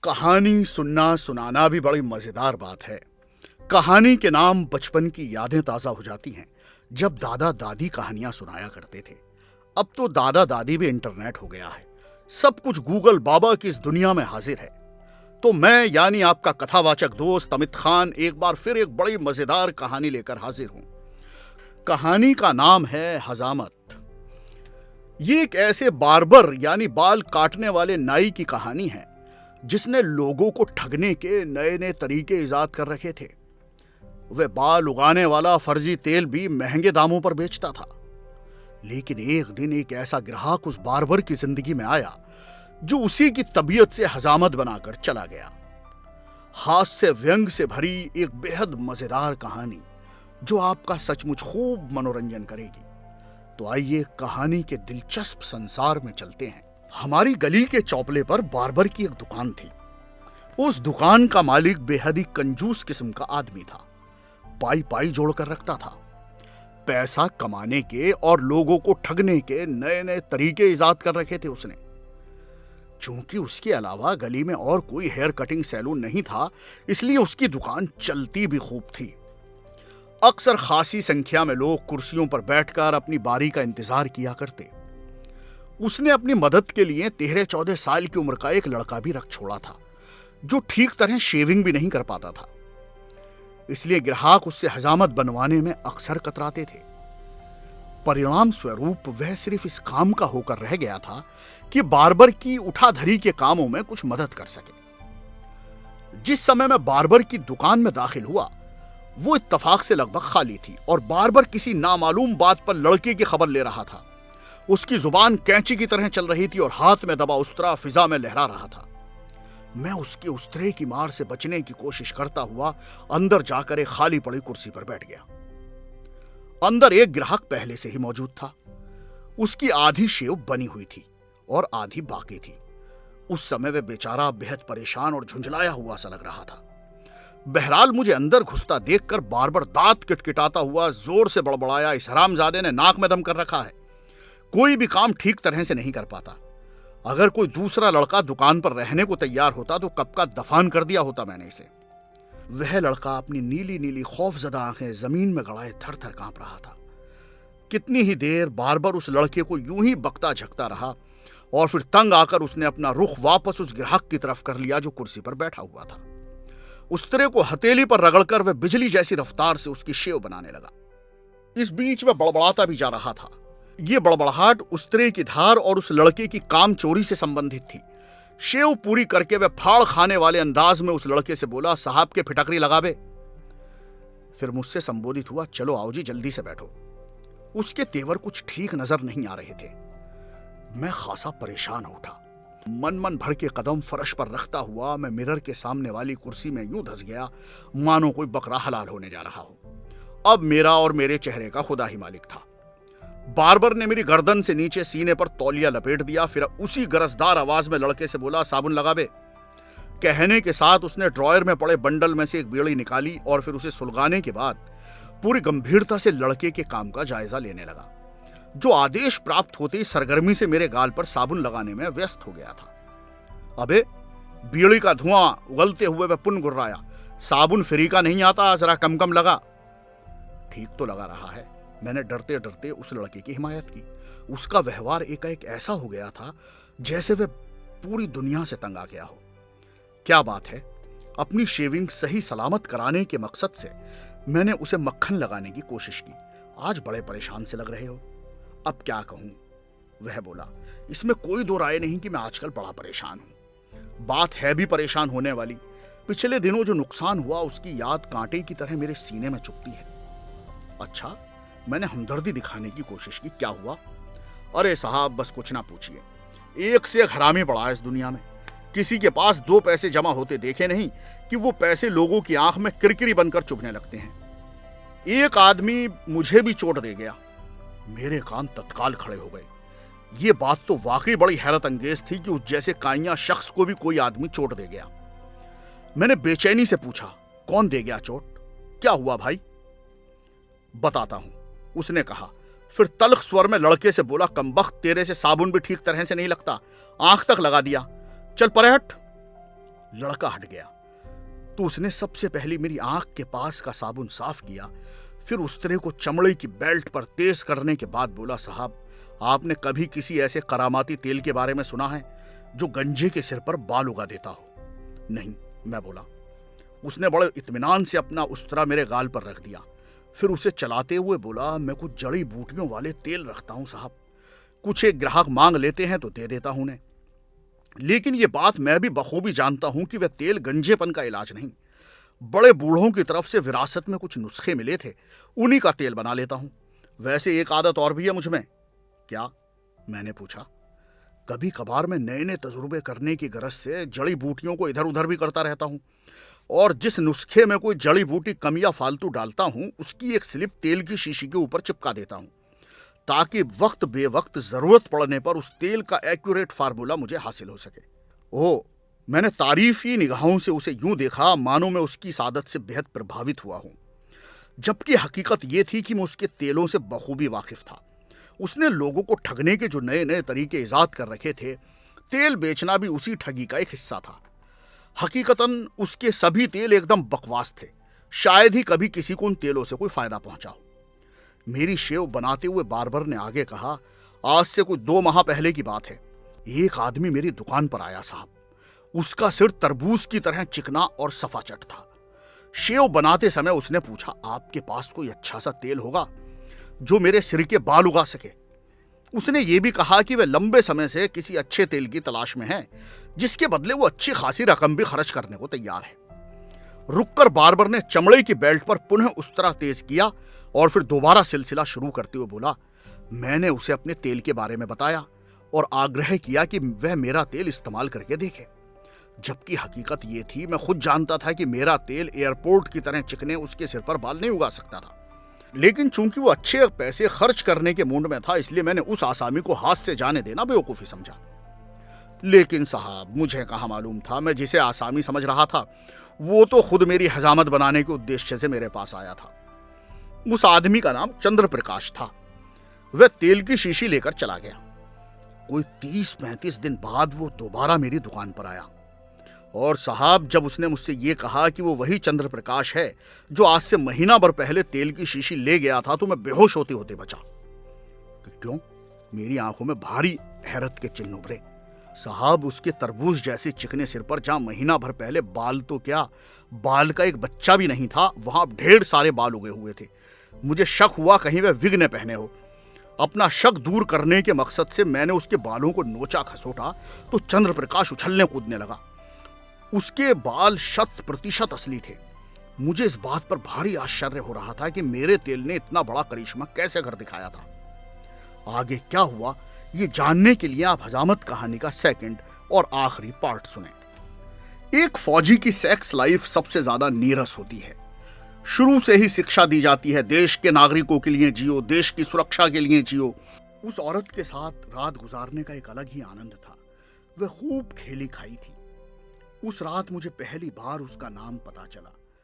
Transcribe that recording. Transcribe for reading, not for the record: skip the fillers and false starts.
कहानी सुनना सुनाना भी बड़ी मजेदार बात है। कहानी के नाम बचपन की यादें ताजा हो जाती हैं जब दादा दादी कहानियां सुनाया करते थे। अब तो दादा दादी भी इंटरनेट हो गया है, सब कुछ गूगल बाबा की इस दुनिया में हाजिर है। तो मैं यानी आपका कथावाचक दोस्त अमित खान एक बार फिर एक बड़ी मजेदार कहानी लेकर हाजिर हूं। कहानी का नाम है हजामत। ये एक ऐसे बार्बर यानी बाल काटने वाले नाई की कहानी है जिसने लोगों को ठगने के नए नए तरीके इजाद कर रखे थे। वह बाल उगाने वाला फर्जी तेल भी महंगे दामों पर बेचता था। लेकिन एक दिन एक ऐसा ग्राहक उस बार्बर की जिंदगी में आया जो उसी की तबीयत से हजामत बनाकर चला गया। हास्य व्यंग से भरी एक बेहद मजेदार कहानी जो आपका सचमुच खूब मनोरंजन करेगी। तो आइए कहानी के दिलचस्प संसार में चलते हैं। हमारी गली के चौपले पर बार्बर की एक दुकान थी। उस दुकान का मालिक बेहद ही कंजूस किस्म का आदमी था। पाई पाई जोड़कर रखता था। पैसा कमाने के और लोगों को ठगने के नए नए तरीके इजाद कर रखे थे उसने। चूंकि उसके अलावा गली में और कोई हेयर कटिंग सैलून नहीं था, इसलिए उसकी दुकान चलती भी खूब थी। अक्सर खासी संख्या में लोग कुर्सियों पर बैठकर अपनी बारी का इंतजार किया करते। उसने अपनी मदद के लिए 13-14 साल की उम्र का एक लड़का भी रख छोड़ा था जो ठीक तरह शेविंग भी नहीं कर पाता था। इसलिए ग्राहक उससे हजामत बनवाने में अक्सर कतराते थे। परिणाम स्वरूप वह सिर्फ इस काम का होकर रह गया था कि बार्बर की उठाधरी के कामों में कुछ मदद कर सके। जिस समय मैं बार्बर की दुकान में दाखिल हुआ वो इत्तफाक से लगभग खाली थी और बार्बर किसी नामालूम बात पर लड़के की खबर ले रहा था। उसकी जुबान कैंची की तरह चल रही थी और हाथ में दबा उस्तरा फिजा में लहरा रहा था। मैं उसके उस्तरे की मार से बचने की कोशिश करता हुआ अंदर जाकर एक खाली पड़ी कुर्सी पर बैठ गया। अंदर एक ग्राहक पहले से ही मौजूद था। उसकी आधी शेव बनी हुई थी और आधी बाकी थी। उस समय वह बेचारा बेहद परेशान और झुंझलाया हुआ सा लग रहा था। बहरहाल मुझे अंदर घुसता देखकर बार्बर दांत किटकिटाता हुआ जोर से बड़बड़ाया, इस हरामजादे ने नाक में दम कर रखा है, कोई भी काम ठीक तरह से नहीं कर पाता। अगर कोई दूसरा लड़का दुकान पर रहने को तैयार होता तो कब का दफान कर दिया होता मैंने इसे। वह लड़का अपनी नीली नीली खौफजदा आंखें जमीन में गड़ाए थर थर कांप रहा था। कितनी ही देर बार्बर उस लड़के को यूं ही बकता झकता रहा और फिर तंग आकर उसने अपना रुख वापस उस ग्राहक की तरफ कर लिया जो कुर्सी पर बैठा हुआ था। उस्तरे को हथेली पर रगड़कर वह बिजली जैसी रफ्तार से उसकी शेव बनाने लगा। इस बीच वह बड़बड़ाता भी जा रहा था। ये बड़बड़ाहट उस्तरे की धार और उस लड़के की काम चोरी से संबंधित थी। शेव पूरी करके वह फाड़ खाने वाले अंदाज में उस लड़के से बोला, साहब के फिटकरी लगावे। फिर मुझसे संबोधित हुआ, चलो आओ जी जल्दी से बैठो। उसके तेवर कुछ ठीक नजर नहीं आ रहे थे। मैं खासा परेशान हो उठा। मन मन भर के कदम फर्श पर रखता हुआ मैं मिरर के सामने वाली कुर्सी में यूं धंस गया मानो कोई बकरा हलाल होने जा रहा हो। अब मेरा और मेरे चेहरे का खुदा ही मालिक था। बार्बर ने मेरी गर्दन से नीचे सीने पर तौलिया लपेट दिया। फिर उसी गरजदार आवाज में लड़के से बोला, साबुन लगावे। कहने के साथ उसने ड्रॉयर में पड़े बंडल में से एक बीड़ी निकाली और फिर उसे सुलगाने के बाद पूरी गंभीरता से लड़के के काम का जायजा लेने लगा, जो आदेश प्राप्त होते ही सरगर्मी से मेरे गाल पर साबुन लगाने में व्यस्त हो गया था। अबे, बीड़ी का धुआं उगलते हुए वह पुन गुर्राया, साबुन फ्री का नहीं आता, जरा कम कम लगा। ठीक तो लगा रहा है। मैंने डरते डरते उस लड़के की हिमायत की। उसका व्यवहार एकाएक ऐसा हो गया था जैसे वह पूरी दुनिया से तंग आ गया हो। क्या बात है, अपनी शेविंग सही सलामत कराने के मकसद से मैंने उसे मक्खन लगाने की कोशिश की। आज बड़े परेशान से लग रहे हो। अब क्या कहूं, वह बोला। इसमें कोई दो राय नहीं कि मैं आजकल बड़ा परेशान हूं। बात है भी परेशान होने वाली। पिछले दिनों जो नुकसान हुआ उसकी याद कांटे की तरह मेरे सीने में चुभती है। अच्छा, मैंने हमदर्दी दिखाने की कोशिश की। क्या हुआ? अरे साहब, बस कुछ ना पूछिए। एक से एक हरामी पड़ा है इस दुनिया में। किसी के पास 2 पैसे जमा होते देखे नहीं कि वो पैसे लोगों की आंख में किरकिरी बनकर चुभने लगते हैं। एक आदमी मुझे भी चोट दे गया। मेरे कान तत्काल खड़े हो गए। ये बात तो वाकई बड़ी हैरत अंगेज थी कि उस जैसे काइया शख्स को भी कोई आदमी चोट दे गया। मैंने बेचैनी से पूछा, कौन दे गया चोट? क्या हुआ भाई? बताता हूं, उसने कहा। फिर तल्ख स्वर में लड़के से बोला, कमबख्त, तेरे से साबुन भी ठीक तरह से नहीं लगता, आंख तक लगा दिया, चल परे हट। लड़का हट गया तो उसने सबसे पहले मेरी आंख के पास का साबुन साफ किया, फिर उस्तरे को चमड़े की बेल्ट पर तेज करने के बाद बोला, साहब आपने कभी किसी ऐसे करामाती तेल के बारे में सुना है जो गंजे के सिर पर बाल उगा देता हो? नहीं, मैं बोला। उसने बड़े इत्मीनान से अपना उस्तरा मेरे गाल पर रख दिया, फिर उसे चलाते हुए बोला, मैं कुछ जड़ी बूटियों वाले तेल रखता हूं साहब, कुछ एक ग्राहक मांग लेते हैं तो दे देता हूं उन्हें, लेकिन ये बात मैं भी बखूबी जानता हूं कि वह तेल गंजेपन का इलाज नहीं। बड़े बूढ़ों की तरफ से विरासत में कुछ नुस्खे मिले थे, उन्हीं का तेल बना लेता हूं। वैसे एक आदत और भी है मुझ में। क्या? मैंने पूछा। कभी कभार मैं नए नए तजुर्बे करने की गरज से जड़ी बूटियों को इधर उधर भी करता रहता हूं, और जिस नुस्खे में कोई जड़ी बूटी कम या फालतू डालता हूं उसकी एक स्लिप तेल की शीशी के ऊपर चिपका देता हूं, ताकि वक्त बेवक्त जरूरत पड़ने पर उस तेल का एक्यूरेट फार्मूला मुझे हासिल हो सके। ओह, मैंने तारीफी निगाहों से उसे यूं देखा मानो मैं उसकी इस आदत से बेहद प्रभावित हुआ हूं, जबकि हकीकत यह थी कि मैं उसके तेलों से बखूबी वाकिफ था। उसने लोगों को ठगने के जो नए नए तरीके इजाद कर रखे थे, तेल बेचना भी उसी ठगी का एक हिस्सा था। हकीकतन उसके सभी तेल एकदम बकवास थे, शायद ही कभी किसी को उन तेलों से कोई फायदा पहुंचा हो। मेरी शेव बनाते हुए बार्बर ने आगे कहा, आज से कोई 2 माह पहले की बात है, एक आदमी मेरी दुकान पर आया साहब। उसका सिर तरबूज की तरह चिकना और सफाचट था। शेव बनाते समय उसने पूछा, आपके पास कोई अच्छा सा तेल होगा जो मेरे सिर के बाल उगा सके? उसने ये भी कहा कि वह लंबे समय से किसी अच्छे तेल की तलाश में है, जिसके बदले वो अच्छी खासी रकम भी खर्च करने को तैयार है। रुककर बार्बर ने चमड़े की बेल्ट पर पुनः उस्तरा तेज किया और फिर दोबारा सिलसिला शुरू करते हुए बोला, मैंने उसे अपने तेल के बारे में बताया और आग्रह किया कि वह मेरा तेल इस्तेमाल करके देखे, जबकि हकीकत यह थी मैं खुद जानता था कि मेरा तेल एयरपोर्ट की तरह चिकने उसके सिर पर बाल नहीं उगा सकता था। लेकिन चूंकि वो अच्छे पैसे खर्च करने के मूड में था, इसलिए मैंने उस आसामी को हाथ से जाने देना बेवकूफी समझा। लेकिन साहब, मुझे कहाँ मालूम था मैं जिसे आसामी समझ रहा था वो तो खुद मेरी हजामत बनाने के उद्देश्य से मेरे पास आया था। उस आदमी का नाम चंद्र प्रकाश था। वह तेल की शीशी लेकर चला गया। कोई 30-35 दिन बाद वो दोबारा मेरी दुकान पर आया, और साहब जब उसने मुझसे ये कहा कि वो वही चंद्र प्रकाश है जो आज से महीना भर पहले तेल की शीशी ले गया था, तो मैं बेहोश होते होते बचा। क्यों? मेरी आंखों में भारी हैरत के चिन्ह उभरे। साहब, उसके तरबूज जैसे चिकने सिर पर जहां महीना भर पहले बाल तो क्या, बाल का एक बच्चा भी नहीं था, वहां ढेर सारे बाल उगे हुए थे। मुझे शक हुआ कहीं वह विग न पहने हो। अपना शक दूर करने के मकसद से मैंने उसके बालों को नोचा खसोटा तो चंद्र प्रकाश उछलने कूदने लगा। उसके बाल 100% असली थे। मुझे इस बात पर भारी आश्चर्य हो रहा था कि मेरे तेल ने इतना बड़ा करिश्मा कैसे कर दिखाया था। आगे क्या हुआ ये जानने के लिए आप हजामत कहानी का सेकंड और आखिरी पार्ट सुने। एक फौजी की सेक्स लाइफ सबसे ज्यादा नीरस होती है। शुरू से ही शिक्षा दी जाती है, देश के नागरिकों के लिए जियो, देश की सुरक्षा के लिए जियो। उस औरत के साथ रात गुजारने का एक अलग ही आनंद था। वह खूब खेली खाई थी। उस रात मुझे पहली बार उसका नाम पता चला।